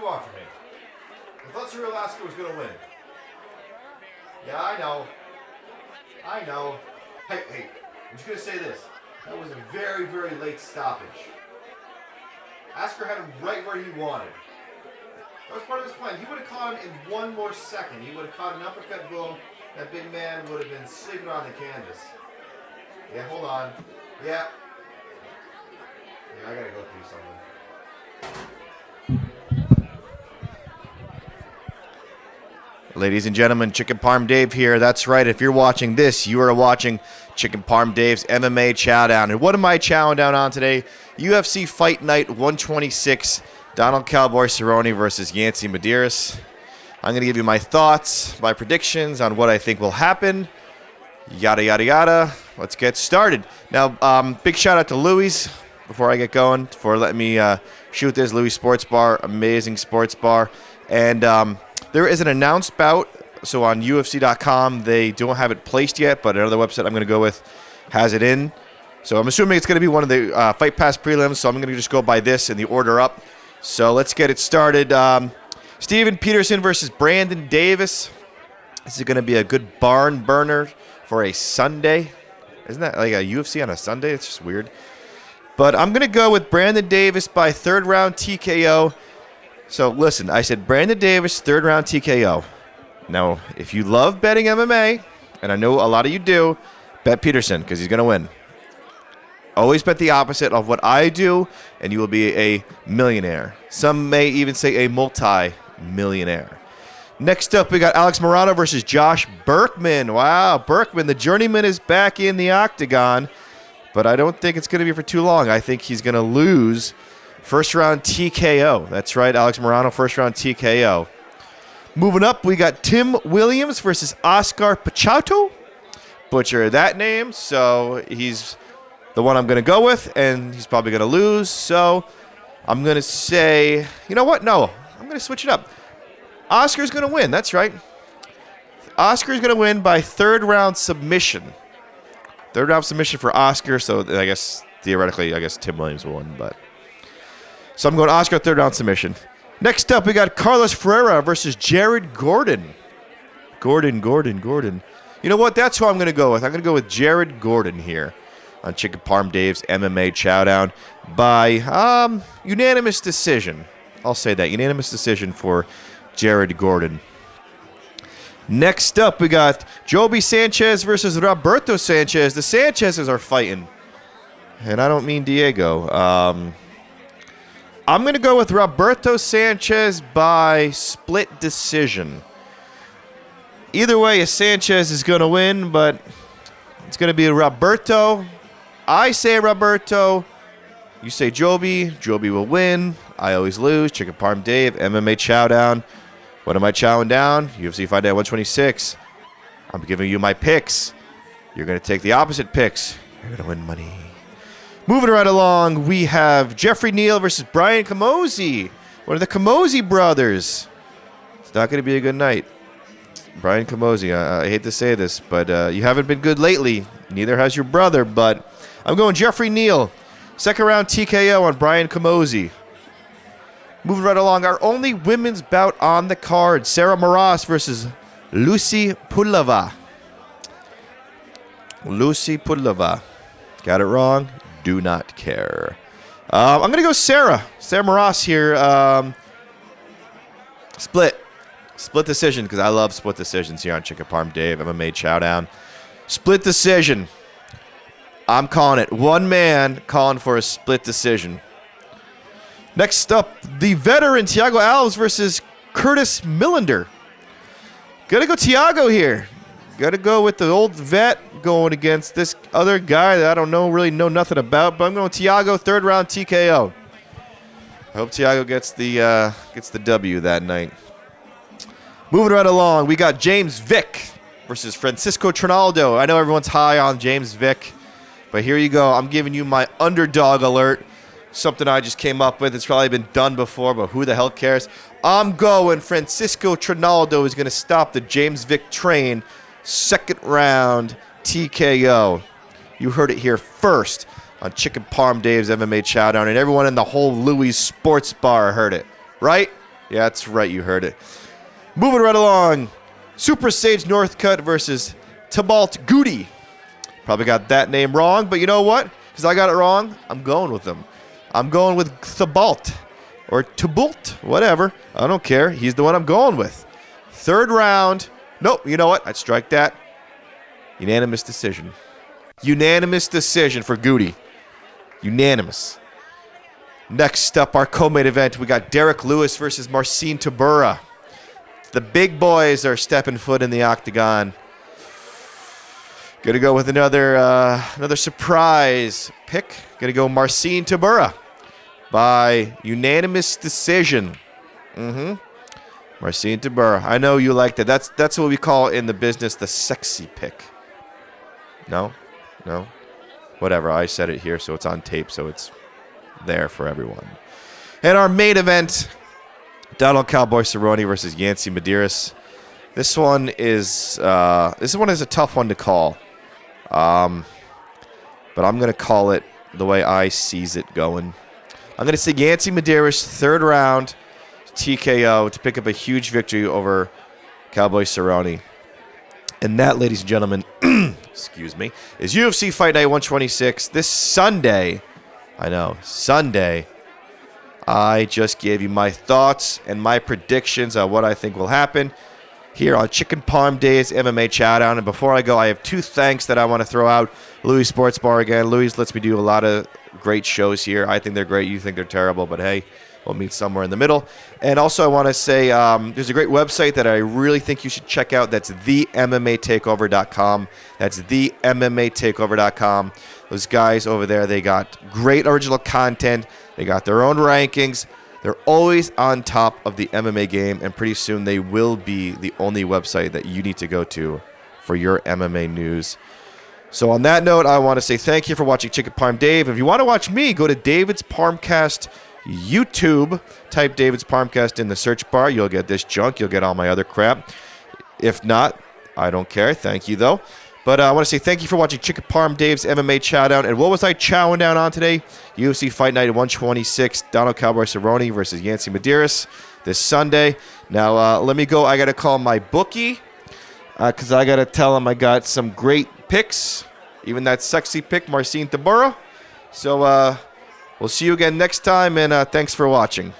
you want from me? I thought Cyril Alaska was going to win. Yeah, I know. I know. Hey, I'm just going to say this. That was a very, very late stoppage. Asker had him right where he wanted. That was part of his plan. He would have caught him in one more second. He would have caught an uppercut boom. That big man would have been sleeping on the canvas. Yeah, hold on. Yeah. Yeah, I gotta go through something. Ladies and gentlemen, Chicken Parm Dave here. That's right. If you're watching this, you are watching Chicken Parm Dave's MMA Chowdown. And what am I chowing down on today? UFC Fight Night 126. Donald Cowboy Cerrone versus Yancy Medeiros. I'm going to give you my thoughts, my predictions on what I think will happen. Yada, yada, yada. Let's get started. Now, big shout out to lOUIE'S before I get going for letting me shoot this. lOUIE'S Sports Bar, amazing sports bar. And there is an announced bout. So on UFC.com, they don't have it placed yet, but another website I'm going to go with has it in. So I'm assuming it's going to be one of the Fight Pass prelims, so I'm going to just go by this in the order up. So let's get it started. Steven Peterson versus Brandon Davis. This is going to be a good barn burner for a Sunday. Isn't that like a UFC on a Sunday? It's just weird. But I'm going to go with Brandon Davis by third round TKO. So listen, I said Brandon Davis, third round TKO. Now, if you love betting MMA, and I know a lot of you do, bet Peterson because he's going to win. Always bet the opposite of what I do, and you will be a millionaire. Some may even say a multi-millionaire. Next up, we got Alex Morano versus Josh Berkman. Wow, Berkman, the journeyman, is back in the octagon, but I don't think it's going to be for too long. I think he's going to lose first round TKO. That's right, Alex Morano, first round TKO. Moving up, we got Tim Williams versus Oscar Pichaudo. Butcher that name, so he's the one I'm going to go with, and he's probably going to lose. So I'm going to say, you know what? No, I'm going to switch it up. Oscar's going to win. That's right. Oscar's going to win by third round submission. Third round submission for Oscar. So I guess theoretically, Tim Williams will win. But so I'm going Oscar third round submission. Next up, we got Carlos Ferreira versus Jared Gordon. Gordon. You know what? That's who I'm going to go with. I'm going to go with Jared Gordon here on Chicken Parm Dave's MMA Chowdown by unanimous decision. I'll say that. Unanimous decision for Jared Gordon. Next up, we got Joby Sanchez versus Roberto Sanchez. The Sanchez's are fighting. And I don't mean Diego. I'm going to go with Roberto Sanchez by split decision. Either way, Sanchez is going to win, but it's going to be Roberto. I say Roberto. You say Joby. Joby will win. I always lose. Chicken Parm Dave, MMA Chowdown. What am I chowing down? UFC Fight Night 126. I'm giving you my picks. You're going to take the opposite picks. You're going to win money. Moving right along, we have Jeffrey Neal versus Brian Camozzi. One of the Camozzi brothers. It's not going to be a good night. Brian Camozzi, I hate to say this, but you haven't been good lately. Neither has your brother, but I'm going Jeffrey Neal. Second round TKO on Brian Camozzi. Moving right along, our only women's bout on the card. Sarah Moras versus Lucy Pulava. Lucy Pulava. Got it wrong? Do not care. I'm going to go Sarah. Sarah Moras here. Split decision, because I love split decisions here on Chicken Parm Dave, MMA Chowdown. Split decision. I'm calling it. One man calling for a split decision. Next up, the veteran Thiago Alves versus Curtis Millender. Gotta go Thiago here. Gotta go with the old vet going against this other guy that I don't really know nothing about, but I'm going Thiago, third round TKO. I hope Thiago gets the W that night. Moving right along, we got James Vick versus Francisco Trinaldo. I know everyone's high on James Vick, but here you go. I'm giving you my underdog alert. Something I just came up with. It's probably been done before, but who the hell cares? I'm going Francisco Trinaldo is going to stop the James Vick train. Second round TKO. You heard it here first on Chicken Parm Dave's MMA Chowdown, and everyone in the whole lOUIE'S Sports Bar heard it, right? Yeah, that's right. You heard it. Moving right along. Super Sage Northcutt versus Tybalt Goody. Probably got that name wrong, but you know what? Because I got it wrong, I'm going with him. I'm going with Tybalt or Tybalt, whatever. I don't care. He's the one I'm going with. Third round. Nope, you know what? I'd strike that. Unanimous decision. Unanimous decision for Goody. Unanimous. Next up, our co-main event, we got Derek Lewis versus Marcin Tybura. The big boys are stepping foot in the octagon. Gonna go with another surprise pick. Gonna go Marcin Tybura by unanimous decision. Marcin Tybura. I know you like that. That's what we call in the business the sexy pick. No? Whatever. I said it here, so it's on tape, so it's there for everyone. And our main event, Donald Cowboy Cerrone versus Yancy Medeiros. This one is a tough one to call. But I'm going to call it the way I sees it going. I'm going to say Yancy Medeiros, third round TKO to pick up a huge victory over Cowboy Cerrone. And that, ladies and gentlemen, excuse me, is UFC Fight Night 126 this Sunday. I know, Sunday. I just gave you my thoughts and my predictions on what I think will happen here on Chicken Parm Dave's MMA Chowdown. And before I go, I have two thanks that I want to throw out. Louis Sports Bar again. Louis lets me do a lot of great shows here. I think they're great. You think they're terrible, but hey, we'll meet somewhere in the middle. And also I want to say there's a great website that I really think you should check out. That's themmmatakeover.com. That's themmmatakeover.com. Those guys over there, they got great original content. They got their own rankings. They're always on top of the MMA game, and pretty soon they will be the only website that you need to go to for your MMA news. So on that note, I want to say thank you for watching Chicken Parm Dave. If you want to watch me, go to David's Parmcast YouTube. Type David's Parmcast in the search bar. You'll get this junk. You'll get all my other crap. If not, I don't care. Thank you, though. But I want to say thank you for watching Chicken Parm Dave's MMA Chowdown. And what was I chowing down on today? UFC Fight Night 126, Donald Cowboy Cerrone versus Yancy Medeiros this Sunday. Now, let me go. I got to call my bookie because I got to tell him I got some great picks, even that sexy pick, Marcin Tybura. So we'll see you again next time, and thanks for watching.